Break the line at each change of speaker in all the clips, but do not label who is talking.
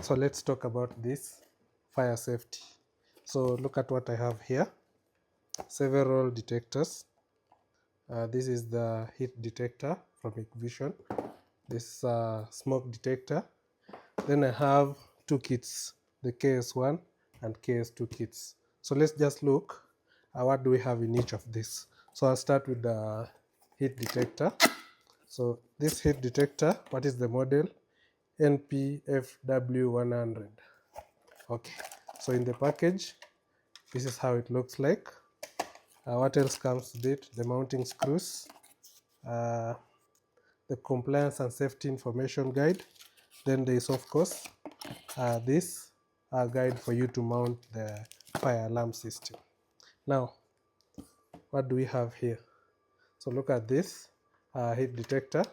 So let's talk about this fire safety. So look at what I have here. Several detectors. This is the heat detector from HIKVISION. This smoke detector. Then I have two kits, the KS1 and KS2 kits. So let's just look at what do we have in each of these. So I'll start with the heat detector. So this heat detector, what is the model? NPFW100. Okay, so in the package, this is how it looks like. What else comes with it? The mounting screws, the compliance and safety information guide. Then there is, of course, this guide for you to mount the fire alarm system. Now, what do we have here? So look at this heat detector.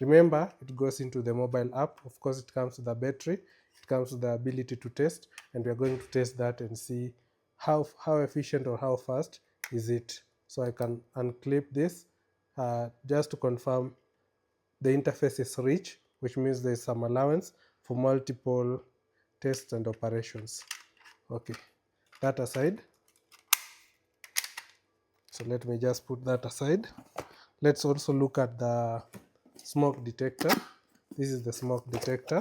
Remember, it goes into the mobile app. Of course, it comes with the battery. It comes with the ability to test, and we are going to test that and see how efficient or how fast is it. So I can unclip this just to confirm the interface is rich, which means there is some allowance for multiple tests and operations. Okay, that aside. So let me just put that aside. Let's also look at the smoke detector. This is the smoke detector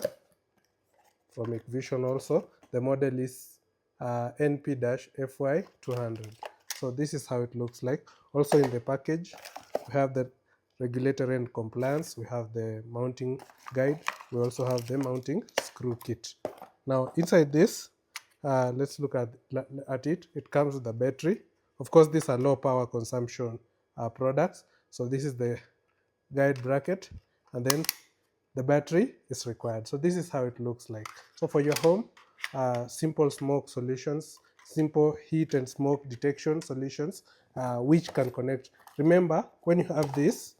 from HIKVISION also. The model is NP-FY200. So this is how it looks like. Also in the package, we have the regulator and compliance. We have the mounting guide. We also have the mounting screw kit. Now inside this, let's look at it. It comes with the battery. Of course, these are low power consumption products. So this is the guide bracket, and then the battery is required. So this is how it looks like. So for your home, simple smoke solutions, simple heat and smoke detection solutions, which can connect. Remember, when you have this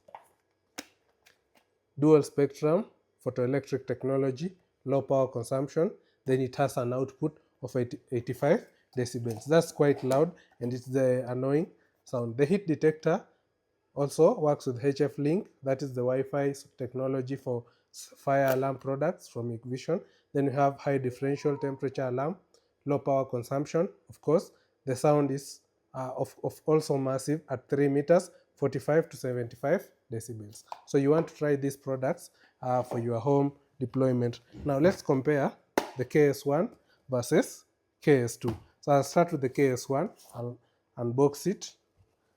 dual spectrum photoelectric technology, low power consumption, then it has an output of 85 decibels. That's quite loud, and it's the annoying sound. The heat detector also works with HF Link, that is the Wi-Fi technology for fire alarm products from HIKVISION. Then we have high differential temperature alarm, low power consumption. Of course, the sound is of also massive at 3 meters, 45 to 75 decibels. So you want to try these products for your home deployment. Now let's compare the KS1 versus KS2. So I'll start with the KS1. I'll unbox it.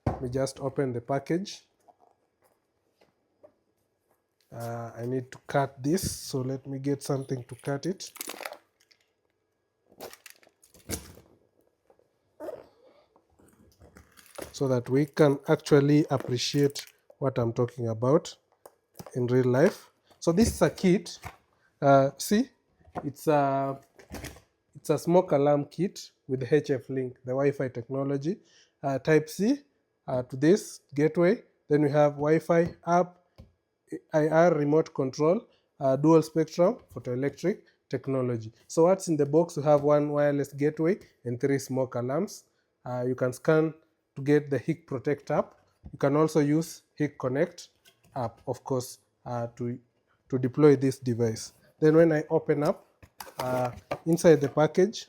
Let me just open the package. I need to cut this, so let me get something to cut it. So that we can actually appreciate what I'm talking about in real life. So this is a kit. See, it's a smoke alarm kit with HF Link, the Wi-Fi technology. Type C to this gateway. Then we have Wi-Fi app, IR remote control, dual spectrum photoelectric technology. So what's in the box? We have one wireless gateway and 3 smoke alarms. You can scan to get the HIK Protect app. You can also use HIK Connect app, of course, to deploy this device. Then when I open up, inside the package,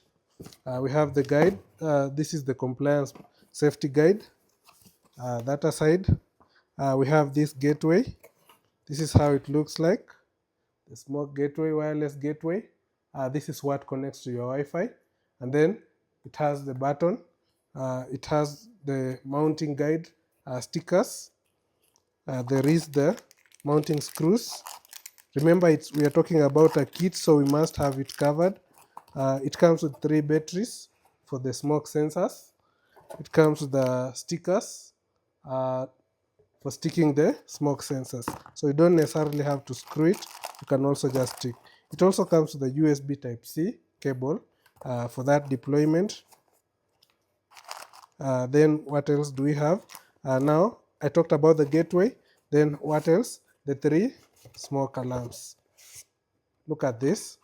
we have the guide. This is the compliance safety guide. That aside, we have this gateway. This is how it looks like. The smoke gateway, wireless gateway. This is what connects to your Wi-Fi. And then it has the button. It has the mounting guide stickers. There is the mounting screws. Remember, we are talking about a kit, so we must have it covered. It comes with 3 batteries for the smoke sensors. It comes with the stickers for sticking the smoke sensors. So you don't necessarily have to screw it. You can also just stick. It also comes with a USB Type-C cable for that deployment. Then what else do we have? Now, I talked about the gateway. Then what else? The 3 smoke alarms. Look at this.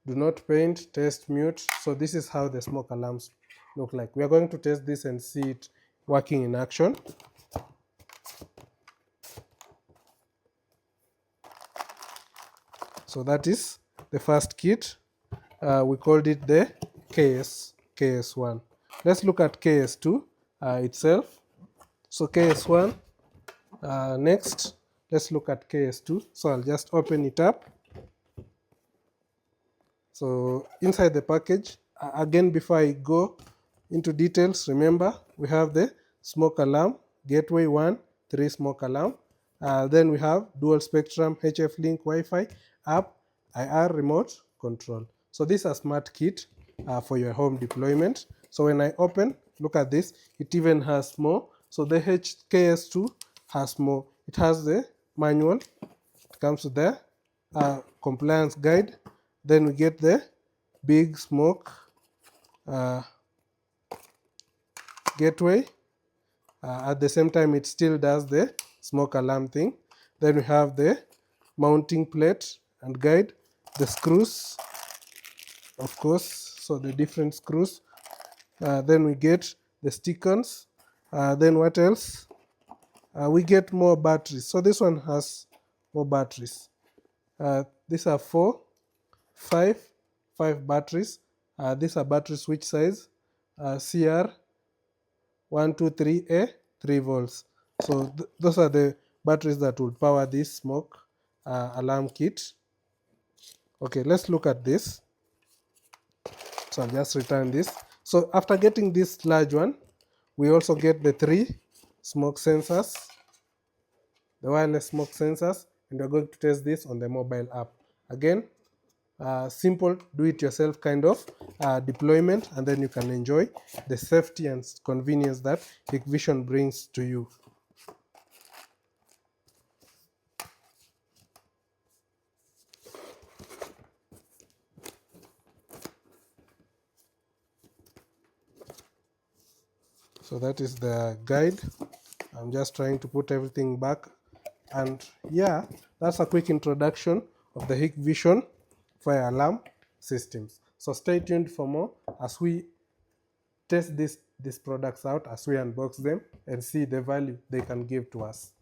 Do not paint, test, mute. So this is how the smoke alarms look like. We are going to test this and see it working in action. So that is the first kit. We called it the KS1. Let's look at KS2 itself. So KS1, next, let's look at KS2. So I'll just open it up. So inside the package, again, before I go into details, remember we have the smoke alarm, gateway 1, 3 smoke alarm. Then we have dual spectrum, HF link, Wi-Fi, app, IR remote control. So this is a smart kit for your home deployment. So when I open, look at this, it even has more. So the HKS2 has more. It has the manual, it comes with the compliance guide. Then we get the big smoke gateway. At the same time, it still does the smoke alarm thing. Then we have the mounting plate and guide, the screws, of course, so the different screws. Then we get the stick-ons. Then what else? We get more batteries. So this one has more batteries. These are five batteries. These are battery switch size, CR 123A 3 volts. So those are the batteries that will power this smoke alarm kit. Okay, let's look at this. So I'll just return this. So after getting this large one, we also get the 3 smoke sensors, the wireless smoke sensors, and we're going to test this on the mobile app. Again, simple do-it-yourself kind of deployment, and then you can enjoy the safety and convenience that HIKVISION brings to you. So that is the guide. I'm just trying to put everything back, and yeah, that's a quick introduction of the HIKVISION fire alarm systems. So stay tuned for more as we test these products out, as we unbox them and see the value they can give to us.